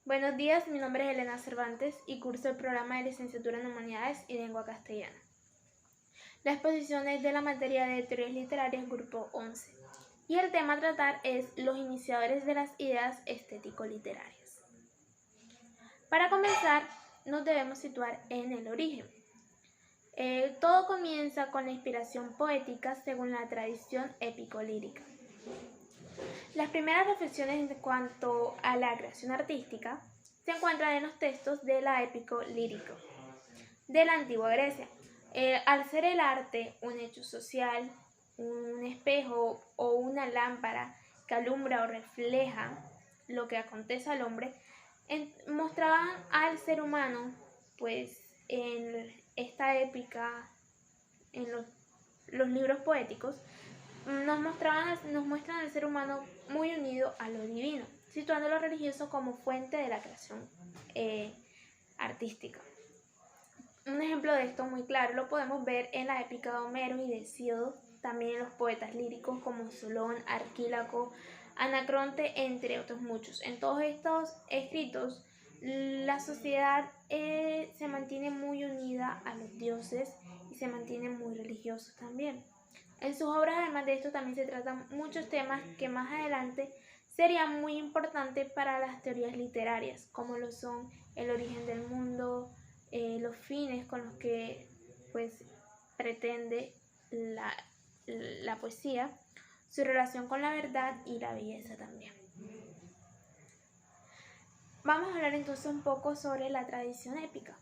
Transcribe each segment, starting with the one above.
Buenos días, mi nombre es Elena Cervantes y curso el programa de Licenciatura en Humanidades y Lengua Castellana. La exposición es de la materia de Teorías Literarias, grupo 11, y el tema a tratar es los iniciadores de las ideas estético-literarias. Para comenzar, nos debemos situar en el origen. Todo comienza con la inspiración poética según la tradición épico-lírica. Las primeras reflexiones en cuanto a la creación artística se encuentran en los textos de la épico lírico de la antigua Grecia. Al ser el arte un hecho social, un espejo o una lámpara que alumbra o refleja lo que acontece al hombre, mostraban al ser humano, pues en esta épica, en los libros poéticos, nos muestran al ser humano muy unido a lo divino, situando lo religioso como fuente de la creación artística. Un ejemplo de esto muy claro lo podemos ver en la épica de Homero y de Hesíodo, también en los poetas líricos como Solón, Arquílaco, Anacronte, entre otros muchos. En todos estos escritos, la sociedad se mantiene muy unida a los dioses y se mantiene muy religiosos también. En sus obras, además de esto, también se tratan muchos temas que más adelante serían muy importantes para las teorías literarias, como lo son el origen del mundo, los fines con los que pues pretende la poesía, su relación con la verdad y la belleza también. Vamos a hablar entonces un poco sobre la tradición épica.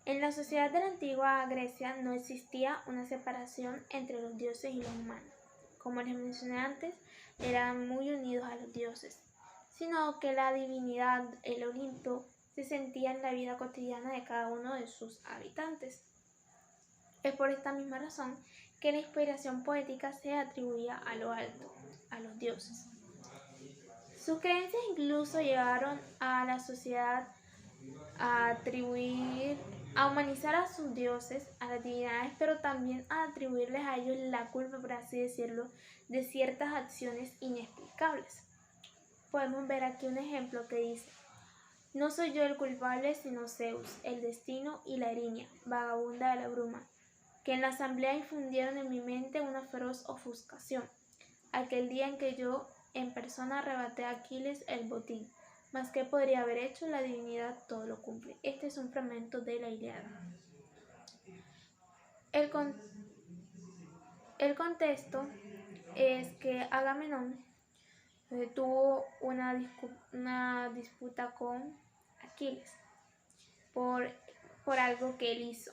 En la sociedad de la antigua Grecia no existía una separación entre los dioses y los humanos. Como les mencioné antes, eran muy unidos a los dioses, sino que la divinidad, el Olimpo, se sentía en la vida cotidiana de cada uno de sus habitantes. Es por esta misma razón que la inspiración poética se atribuía a lo alto, a los dioses. Sus creencias incluso llevaron a la sociedad a humanizar a sus dioses, a las divinidades, pero también a atribuirles a ellos la culpa, por así decirlo, de ciertas acciones inexplicables. Podemos ver aquí un ejemplo que dice: no soy yo el culpable, sino Zeus, el destino y la erinia, vagabunda de la bruma, que en la asamblea infundieron en mi mente una feroz ofuscación, aquel día en que yo en persona arrebaté a Aquiles el botín. Mas ¿qué podría haber hecho? La divinidad todo lo cumple. Este es un fragmento de la Ilíada. El contexto es que Agamenón tuvo una disputa con Aquiles por algo que él hizo.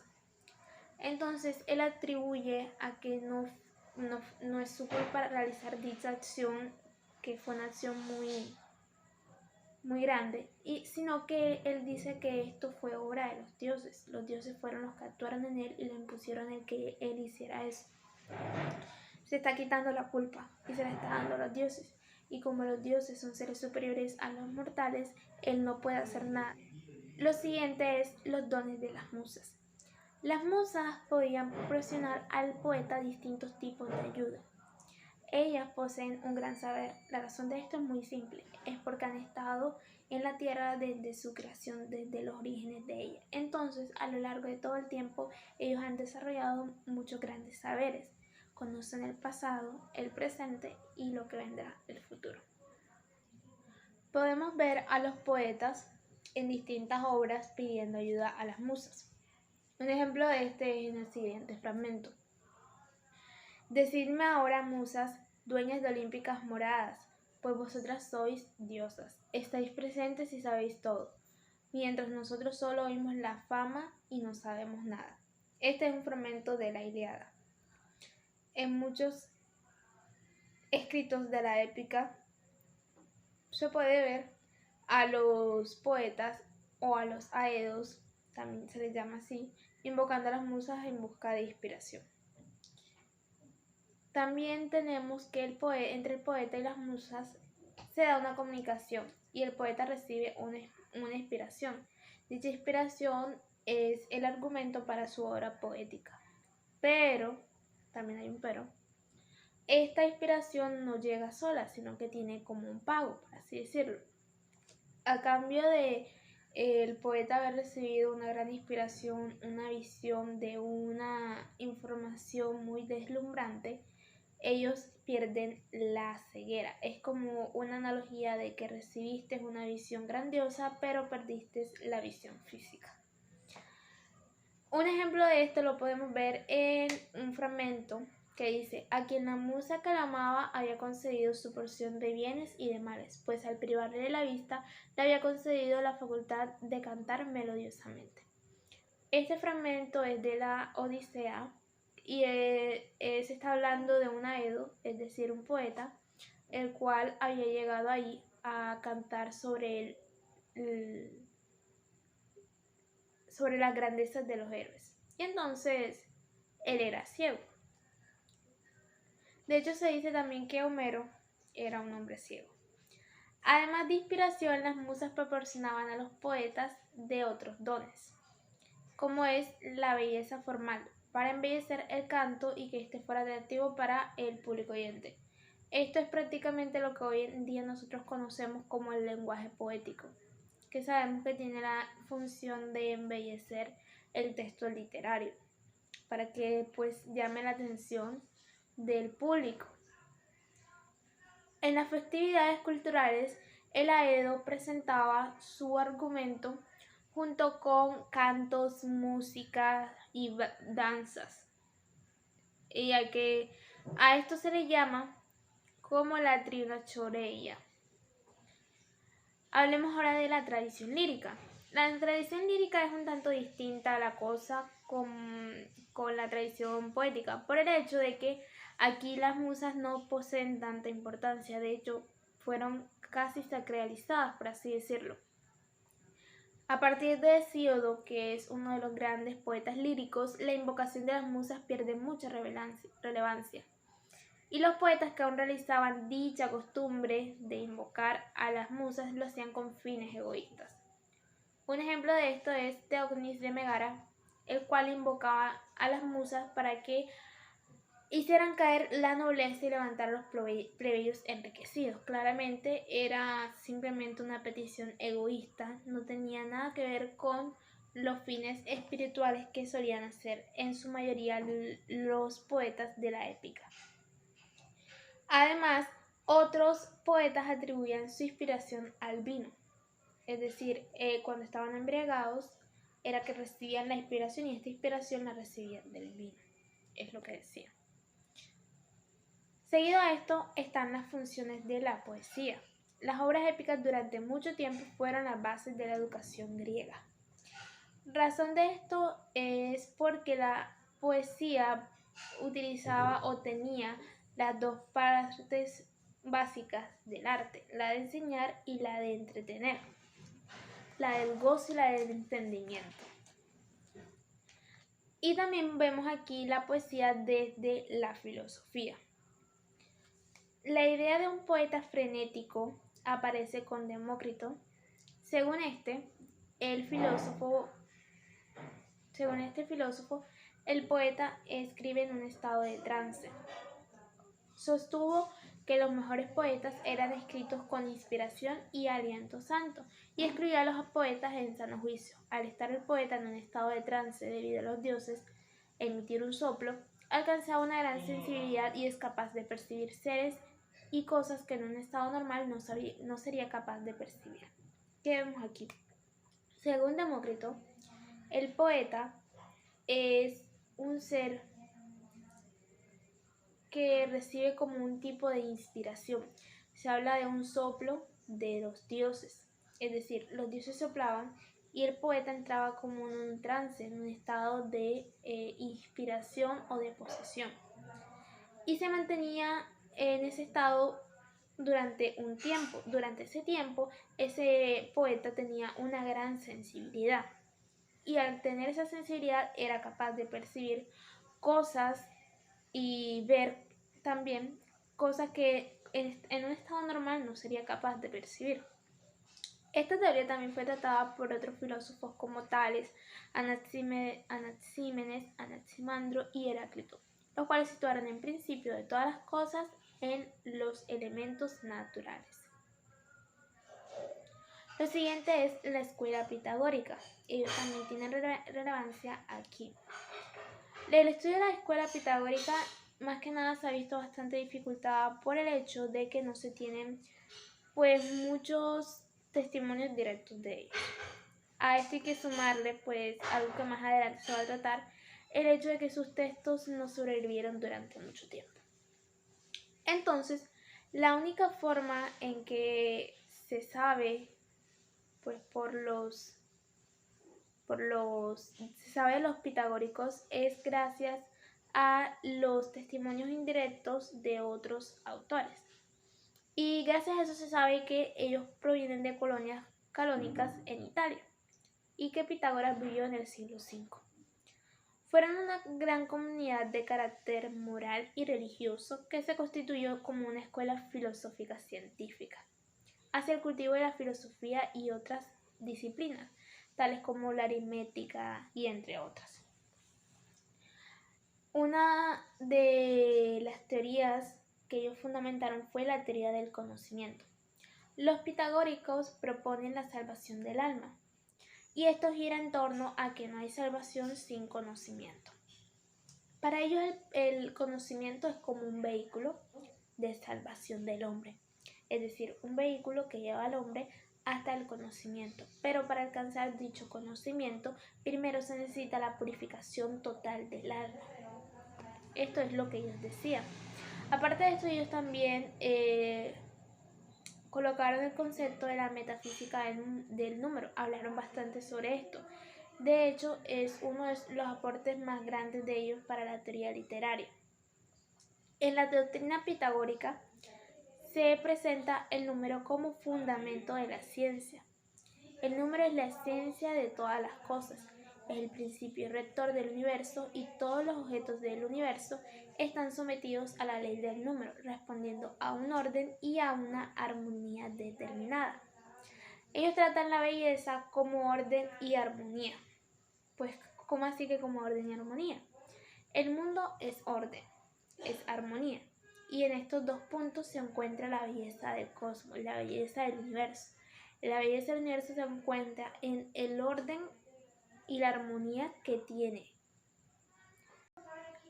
Entonces él atribuye a que no es su culpa realizar dicha acción, que fue una acción muy grande, sino que él dice que esto fue obra de los dioses. Los dioses fueron los que actuaron en él y le impusieron el que él hiciera eso. Se está quitando la culpa y se la está dando a los dioses. Y como los dioses son seres superiores a los mortales, él no puede hacer nada. Lo siguiente es los dones de las musas. Las musas podían proporcionar al poeta distintos tipos de ayuda. Ellas poseen un gran saber. La razón de esto es muy simple, es porque han estado en la tierra desde su creación, desde los orígenes de ella. Entonces, a lo largo de todo el tiempo, ellos han desarrollado muchos grandes saberes. Conocen el pasado, el presente y lo que vendrá, el futuro. Podemos ver a los poetas en distintas obras pidiendo ayuda a las musas. Un ejemplo de este es en el siguiente fragmento. Decidme ahora, musas, dueñas de olímpicas moradas, pues vosotras sois diosas, estáis presentes y sabéis todo, mientras nosotros solo oímos la fama y no sabemos nada. Este es un fragmento de la Ilíada. En muchos escritos de la épica se puede ver a los poetas o a los aedos, también se les llama así, invocando a las musas en busca de inspiración. También tenemos que entre el poeta y las musas se da una comunicación y el poeta recibe una inspiración. Dicha inspiración es el argumento para su obra poética. Pero, también hay un pero, esta inspiración no llega sola, sino que tiene como un pago, por así decirlo. A cambio de el poeta haber recibido una gran inspiración, una visión de una información muy deslumbrante, ellos pierden la ceguera. Es como una analogía de que recibiste una visión grandiosa, pero perdiste la visión física. Un ejemplo de esto lo podemos ver en un fragmento que dice: a quien la musa que la amaba había concedido su porción de bienes y de males, pues al privarle de la vista le había concedido la facultad de cantar melodiosamente. Este fragmento es de la Odisea y se está hablando de un Aedo, es decir, un poeta, el cual había llegado ahí a cantar sobre sobre las grandezas de los héroes. Y entonces él era ciego. De hecho, se dice también que Homero era un hombre ciego. Además de inspiración, las musas proporcionaban a los poetas de otros dones, como es la belleza formal, para embellecer el canto y que éste fuera atractivo para el público oyente. Esto es prácticamente lo que hoy en día nosotros conocemos como el lenguaje poético, que sabemos que tiene la función de embellecer el texto literario, para que pues llame la atención del público. En las festividades culturales, el Aedo presentaba su argumento junto con cantos, música y danzas. Y a esto se le llama como la trinachoreia. Hablemos ahora de la tradición lírica. La tradición lírica es un tanto distinta a la cosa con la tradición poética, por el hecho de que aquí las musas no poseen tanta importancia, de hecho fueron casi sacralizadas, por así decirlo. A partir de Hesíodo, que es uno de los grandes poetas líricos, la invocación de las musas pierde mucha relevancia. Y los poetas que aún realizaban dicha costumbre de invocar a las musas lo hacían con fines egoístas. Un ejemplo de esto es Teognis de Megara, el cual invocaba a las musas para que hicieran caer la nobleza y levantar a los plebeyos enriquecidos. Claramente era simplemente una petición egoísta, no tenía nada que ver con los fines espirituales que solían hacer en su mayoría los poetas de la épica. Además, otros poetas atribuían su inspiración al vino, es decir, cuando estaban embriagados era que recibían la inspiración y esta inspiración la recibían del vino, es lo que decían. Seguido a esto están las funciones de la poesía. Las obras épicas durante mucho tiempo fueron las bases de la educación griega. Razón de esto es porque la poesía utilizaba o tenía las dos partes básicas del arte, la de enseñar y la de entretener, la del gozo y la del entendimiento. Y también vemos aquí la poesía desde la filosofía. La idea de un poeta frenético aparece con Demócrito. Según este filósofo, el poeta escribe en un estado de trance. Sostuvo que los mejores poetas eran escritos con inspiración y aliento santo, y escribía a los poetas en sano juicio. Al estar el poeta en un estado de trance debido a los dioses, emitir un soplo, alcanzaba una gran sensibilidad y es capaz de percibir seres y cosas que en un estado normal no sería capaz de percibir. ¿Qué vemos aquí? Según Demócrito, el poeta es un ser que recibe como un tipo de inspiración. Se habla de un soplo de los dioses, es decir, los dioses soplaban y el poeta entraba como en un trance, en un estado de inspiración o de posesión. Y se mantenía en ese estado durante un tiempo. Durante ese tiempo, ese poeta tenía una gran sensibilidad. Y al tener esa sensibilidad era capaz de percibir cosas y ver también cosas que en un estado normal no sería capaz de percibir. Esta teoría también fue tratada por otros filósofos como Tales, Anaxímenes, Anaximandro y Heráclito, los cuales situaron el principio de todas las cosas en los elementos naturales. Lo siguiente es la escuela pitagórica. Ellos también tienen relevancia aquí. El estudio de la escuela pitagórica más que nada se ha visto bastante dificultada por el hecho de que no se tienen pues muchos testimonios directos de ellos. A esto hay que sumarle pues algo que más adelante se va a tratar, el hecho de que sus textos no sobrevivieron durante mucho tiempo. Entonces, la única forma en que se sabe pues se sabe de los pitagóricos es gracias a los testimonios indirectos de otros autores. Y gracias a eso se sabe que ellos provienen de colonias calónicas en Italia y que Pitágoras vivió en el siglo V. Fueron una gran comunidad de carácter moral y religioso que se constituyó como una escuela filosófica científica hacia el cultivo de la filosofía y otras disciplinas, tales como la aritmética y entre otras. Una de las teorías que ellos fundamentaron fue la teoría del conocimiento. Los pitagóricos proponen la salvación del alma, y esto gira en torno a que no hay salvación sin conocimiento. Para ellos el conocimiento es como un vehículo de salvación del hombre, es decir, un vehículo que lleva al hombre hasta el conocimiento, pero para alcanzar dicho conocimiento primero se necesita la purificación total del alma. Esto es lo que ellos decían. Aparte de esto, ellos también colocaron el concepto de la metafísica del número, hablaron bastante sobre esto. De hecho, es uno de los aportes más grandes de ellos para la teoría literaria. En la doctrina pitagórica se presenta el número como fundamento de la ciencia. El número es la esencia de todas las cosas, es el principio rector del universo y todos los objetos del universo están sometidos a la ley del número, respondiendo a un orden y a una armonía determinada. Ellos tratan la belleza como orden y armonía. Pues, ¿cómo así que como orden y armonía? El mundo es orden, es armonía, y en estos dos puntos se encuentra la belleza del cosmos, la belleza del universo. La belleza del universo se encuentra en el orden y la armonía que tiene.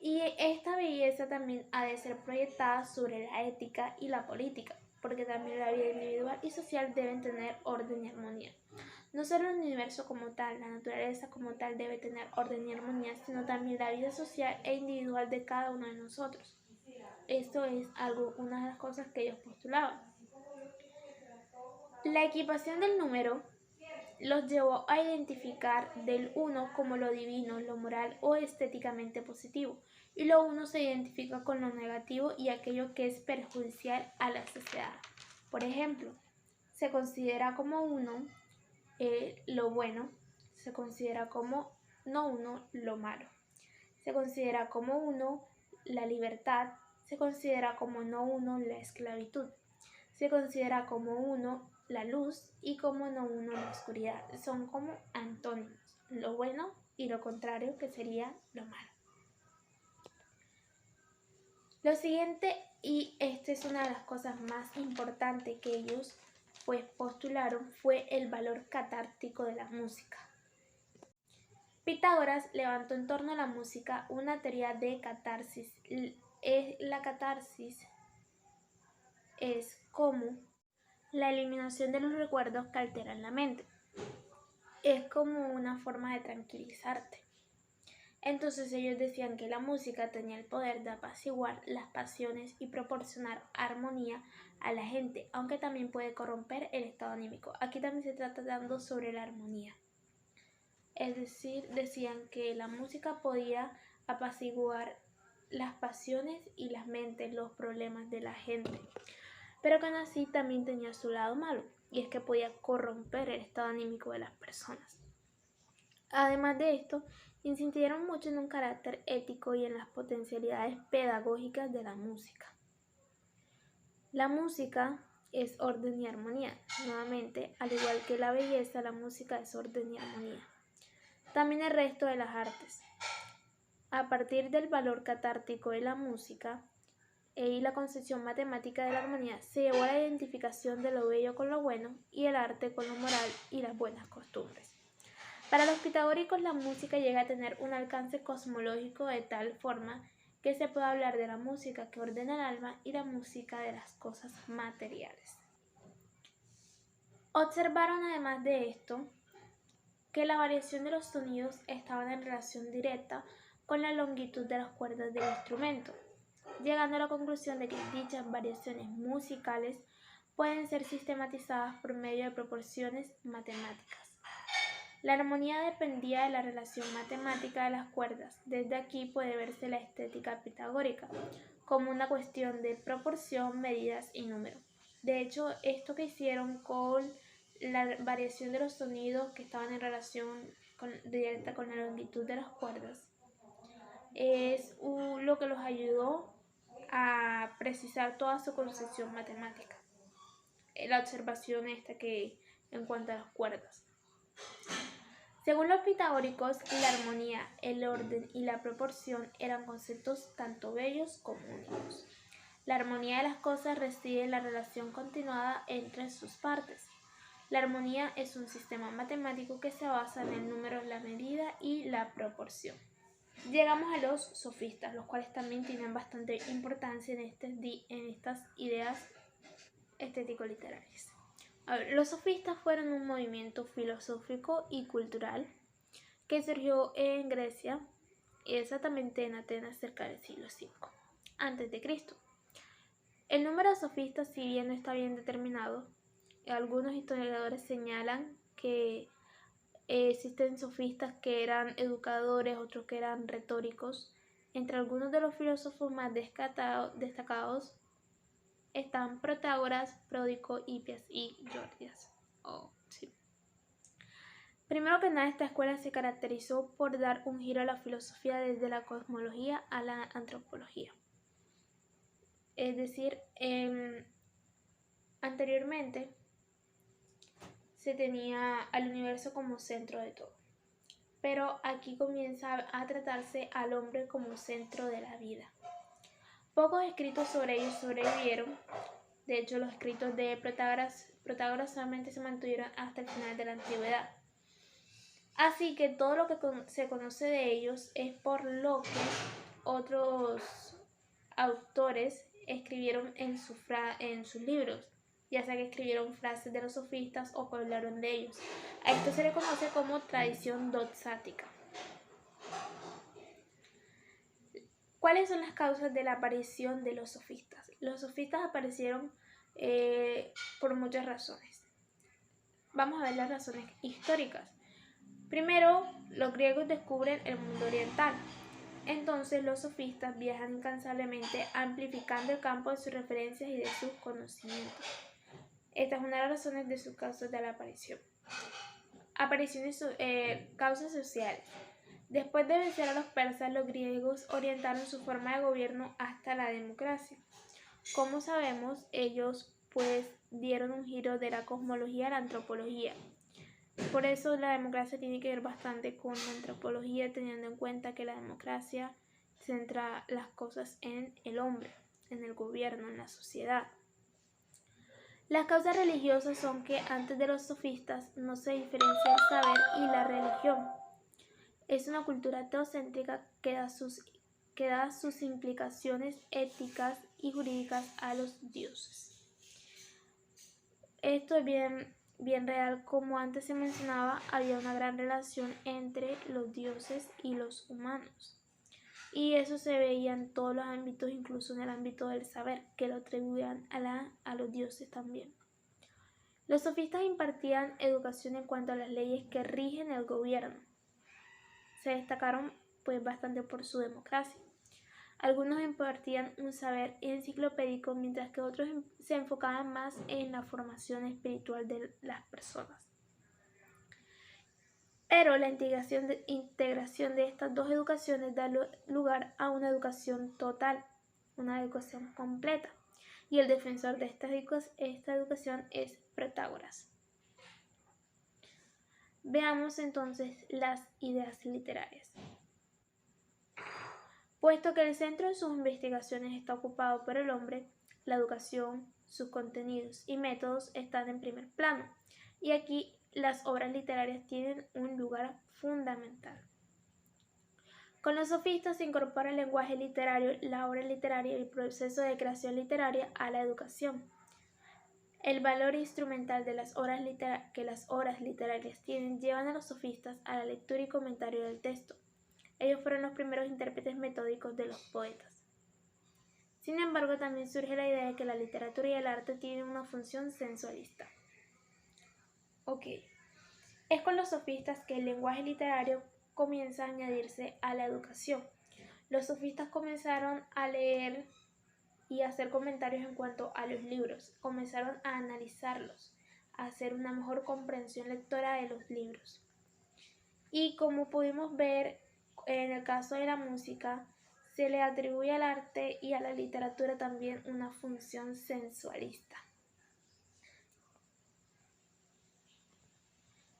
Y esta belleza también ha de ser proyectada sobre la ética y la política, porque también la vida individual y social deben tener orden y armonía. No solo el universo como tal, la naturaleza como tal debe tener orden y armonía, sino también la vida social e individual de cada uno de nosotros. Esto es una de las cosas que ellos postulaban. La equipación del número los llevó a identificar del uno como lo divino, lo moral o estéticamente positivo, y lo uno se identifica con lo negativo y aquello que es perjudicial a la sociedad. Por ejemplo, se considera como uno lo bueno, se considera como no uno lo malo, se considera como uno la libertad, se considera como no uno la esclavitud, se considera como uno la luz y como no uno la oscuridad. Son como antónimos, lo bueno y lo contrario, que sería lo malo. Lo siguiente, y esta es una de las cosas más importantes que ellos pues postularon, fue el valor catártico de la música. Pitágoras levantó en torno a la música una teoría de catarsis. La catarsis es como la eliminación de los recuerdos que alteran la mente. Es como una forma de tranquilizarte. Entonces ellos decían que la música tenía el poder de apaciguar las pasiones y proporcionar armonía a la gente, aunque también puede corromper el estado anímico. Aquí también se trata dando sobre la armonía. Es decir, decían que la música podía apaciguar las pasiones y las mentes, los problemas de la gente, pero que aún así también tenía su lado malo, y es que podía corromper el estado anímico de las personas. Además de esto, insistieron mucho en un carácter ético y en las potencialidades pedagógicas de la música. La música es orden y armonía. Nuevamente, al igual que la belleza, la música es orden y armonía. También el resto de las artes. A partir del valor catártico de la música, y la concepción matemática de la armonía se llevó a la identificación de lo bello con lo bueno y el arte con lo moral y las buenas costumbres. Para los pitagóricos la música llega a tener un alcance cosmológico de tal forma que se puede hablar de la música que ordena el alma y la música de las cosas materiales. Observaron además de esto que la variación de los sonidos estaba en relación directa con la longitud de las cuerdas del instrumento, llegando a la conclusión de que dichas variaciones musicales pueden ser sistematizadas por medio de proporciones matemáticas. La armonía dependía de la relación matemática de las cuerdas. Desde aquí puede verse la estética pitagórica como una cuestión de proporción, medidas y número. De hecho, esto que hicieron con la variación de los sonidos que estaban en relación directa con la longitud de las cuerdas es lo que los ayudó a precisar toda su concepción matemática. La observación esta que en cuanto a las cuerdas. Según los pitagóricos, la armonía, el orden y la proporción eran conceptos tanto bellos como únicos. La armonía de las cosas reside en la relación continuada entre sus partes. La armonía es un sistema matemático que se basa en el número, la medida y la proporción. Llegamos a los sofistas, los cuales también tienen bastante importancia en estas ideas estético-literarias. Los sofistas fueron un movimiento filosófico y cultural que surgió en Grecia y exactamente en Atenas cerca del siglo V a.C. El número de sofistas, si bien no está bien determinado, algunos historiadores señalan que existen sofistas que eran educadores, otros que eran retóricos. Entre algunos de los filósofos más destacados están Protágoras, Pródico, Hipias y Gorgias. Primero que nada, esta escuela se caracterizó por dar un giro a la filosofía desde la cosmología a la antropología. Es decir, anteriormente se tenía al universo como centro de todo, pero aquí comienza a tratarse al hombre como centro de la vida. Pocos escritos sobre ellos sobrevivieron. De hecho, los escritos de Protágoras solamente se mantuvieron hasta el final de la antigüedad. Así que todo lo que se conoce de ellos es por lo que otros autores escribieron en sus libros, ya sea que escribieron frases de los sofistas o que hablaron de ellos. A esto se le conoce como tradición doxática. ¿Cuáles son las causas de la aparición de los sofistas? Los sofistas aparecieron por muchas razones. Vamos a ver las razones históricas. Primero, los griegos descubren el mundo oriental. Entonces los sofistas viajan incansablemente amplificando el campo de sus referencias y de sus conocimientos. Esta es una de las razones de sus causas de la aparición. Causas sociales. Después de vencer a los persas, los griegos orientaron su forma de gobierno hasta la democracia. Como sabemos, ellos dieron un giro de la cosmología a la antropología. Por eso la democracia tiene que ver bastante con la antropología, teniendo en cuenta que la democracia centra las cosas en el hombre, en el gobierno, en la sociedad. Las causas religiosas son que antes de los sofistas no se diferencia el saber y la religión. Es una cultura teocéntrica que da sus implicaciones éticas y jurídicas a los dioses. Esto es bien real, como antes se mencionaba, había una gran relación entre los dioses y los humanos. Y eso se veía en todos los ámbitos, incluso en el ámbito del saber, que lo atribuían a los dioses también. Los sofistas impartían educación en cuanto a las leyes que rigen el gobierno. Se destacaron bastante por su democracia. Algunos impartían un saber enciclopédico, mientras que otros se enfocaban más en la formación espiritual de las personas. Pero la integración de estas dos educaciones da lugar a una educación total, una educación completa. Y el defensor de esta educación es Protágoras. Veamos entonces las ideas literarias. puesto que el centro de sus investigaciones está ocupado por el hombre, la educación, sus contenidos y métodos están en primer plano, y aquí las obras literarias tienen un lugar fundamental. Con los sofistas se incorpora el lenguaje literario, la obra literaria y el proceso de creación literaria a la educación. El valor instrumental de que las obras literarias tienen llevan a los sofistas a la lectura y comentario del texto. Ellos fueron los primeros intérpretes metódicos de los poetas. Sin embargo, también surge la idea de que la literatura y el arte tienen una función sensualista. Es con los sofistas que el lenguaje literario comienza a añadirse a la educación. Los sofistas comenzaron a leer y a hacer comentarios en cuanto a los libros, comenzaron a analizarlos, a hacer una mejor comprensión lectora de los libros. Y como pudimos ver en el caso de la música, se le atribuye al arte y a la literatura también una función sensualista.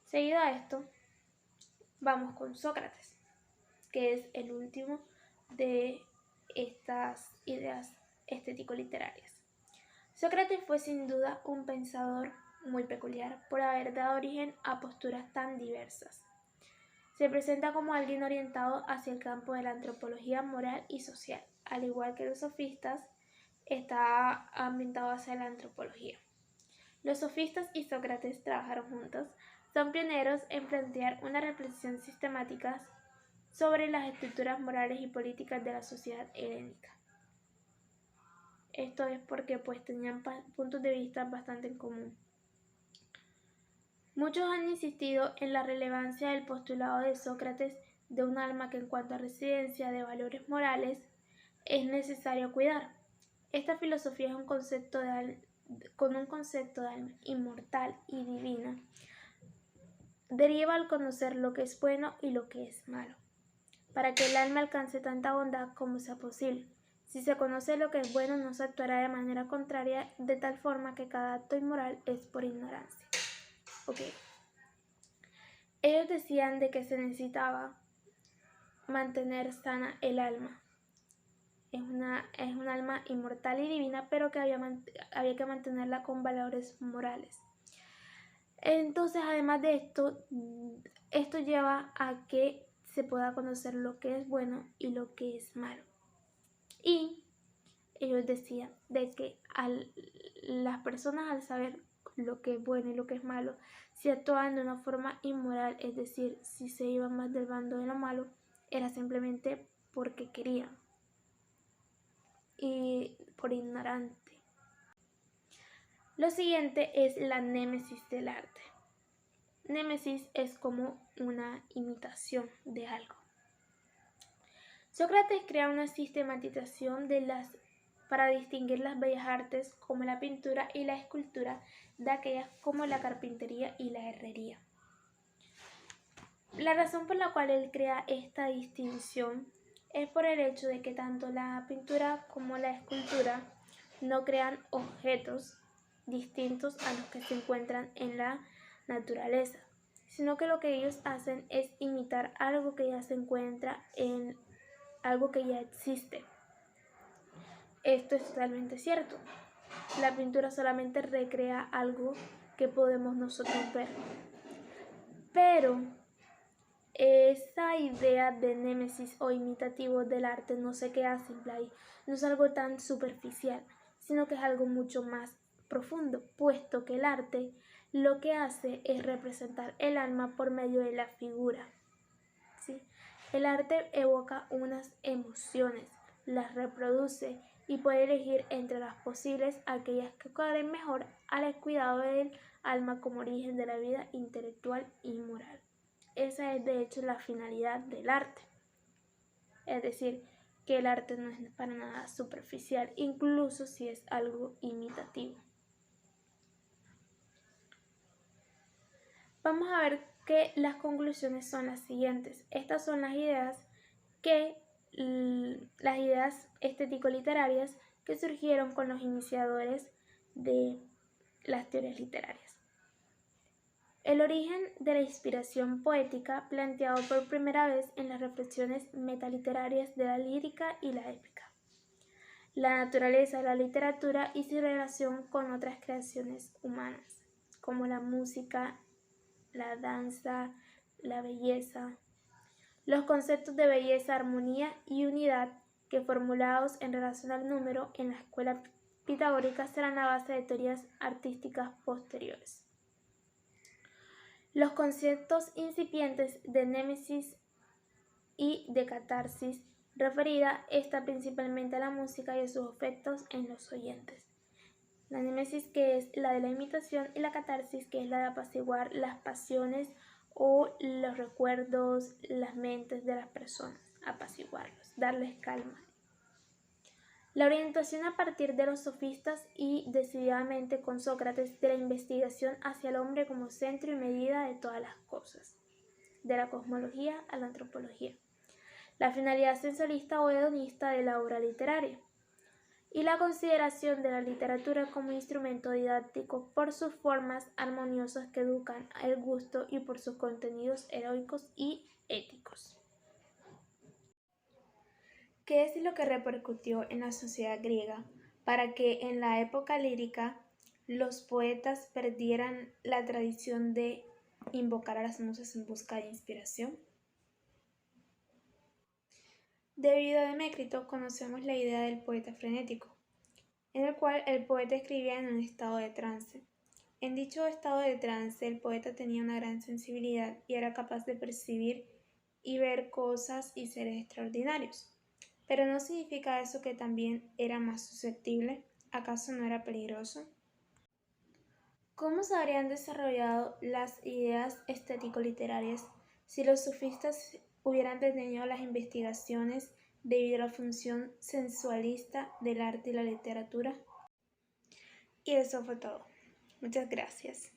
Seguido a esto, vamos con Sócrates, que es el último de estas ideas estético-literarias. Sócrates fue sin duda un pensador muy peculiar por haber dado origen a posturas tan diversas. Se presenta como alguien orientado hacia el campo de la antropología moral y social, al igual que los sofistas, está ambientado hacia la antropología. Los sofistas y Sócrates trabajaron juntos, son pioneros en plantear una reflexión sistemática sobre las estructuras morales y políticas de la sociedad helénica. Esto es porque tenían puntos de vista bastante en común. Muchos han insistido en la relevancia del postulado de Sócrates de un alma que en cuanto a residencia de valores morales es necesario cuidar. Esta filosofía es con un concepto de alma inmortal y divina. Deriva al conocer lo que es bueno y lo que es malo, para que el alma alcance tanta bondad como sea posible. Si se conoce lo que es bueno, no se actuará de manera contraria, de tal forma que cada acto inmoral es por ignorancia. Ellos decían de que se necesitaba mantener sana el alma. Es un alma inmortal y divina, pero que había que mantenerla con valores morales. Entonces, además de esto lleva a que se pueda conocer lo que es bueno y lo que es malo. Y ellos decían de que las personas al saber lo que es bueno y lo que es malo, si actuaban de una forma inmoral, es decir, si se iban más del bando de lo malo, era simplemente porque querían y por ignorante. Lo siguiente es la némesis del arte. Némesis es como una imitación de algo. Sócrates crea una sistematización para distinguir las bellas artes como la pintura y la escultura de aquellas como la carpintería y la herrería. La razón por la cual él crea esta distinción es por el hecho de que tanto la pintura como la escultura no crean objetos distintos a los que se encuentran en la naturaleza, sino que lo que ellos hacen es imitar algo que ya se encuentra en algo que ya existe. Esto es totalmente cierto. La pintura solamente recrea algo que podemos nosotros ver. Pero esa idea de némesis o imitativo del arte no se queda simple ahí. No es algo tan superficial, sino que es algo mucho más profundo, puesto que el arte lo que hace es representar el alma por medio de la figura. ¿Sí? El arte evoca unas emociones, las reproduce y puede elegir entre las posibles aquellas que cuadren mejor al cuidado del alma como origen de la vida intelectual y moral. Esa es de hecho la finalidad del arte. Es decir, que el arte no es para nada superficial, incluso si es algo imitativo. Vamos a ver que las conclusiones son las siguientes. Estas son las ideas estético-literarias que surgieron con los iniciadores de las teorías literarias. El origen de la inspiración poética planteado por primera vez en las reflexiones metaliterarias de la lírica y la épica. La naturaleza de la literatura y su relación con otras creaciones humanas, como la música, la danza, la belleza. Los conceptos de belleza, armonía y unidad que formulados en relación al número en la escuela pitagórica serán la base de teorías artísticas posteriores. Los conceptos incipientes de némesis y de catarsis, referida esta principalmente a la música y a sus efectos en los oyentes. La némesis, que es la de la imitación, y la catarsis, que es la de apaciguar las pasiones o los recuerdos, las mentes de las personas, apaciguarlos, darles calma. La orientación a partir de los sofistas y decididamente con Sócrates de la investigación hacia el hombre como centro y medida de todas las cosas, de la cosmología a la antropología. La finalidad sensualista o hedonista de la obra literaria y la consideración de la literatura como instrumento didáctico por sus formas armoniosas que educan el gusto y por sus contenidos heroicos y éticos. ¿Qué es lo que repercutió en la sociedad griega para que en la época lírica los poetas perdieran la tradición de invocar a las musas en busca de inspiración? Debido a Demócrito conocemos la idea del poeta frenético, en el cual el poeta escribía en un estado de trance. En dicho estado de trance el poeta tenía una gran sensibilidad y era capaz de percibir y ver cosas y seres extraordinarios. Pero ¿no significa eso que también era más susceptible? ¿Acaso no era peligroso? ¿Cómo se habrían desarrollado las ideas estético-literarias si los sofistas hubieran detenido las investigaciones debido a la función sensualista del arte y la literatura? Y eso fue todo. Muchas gracias.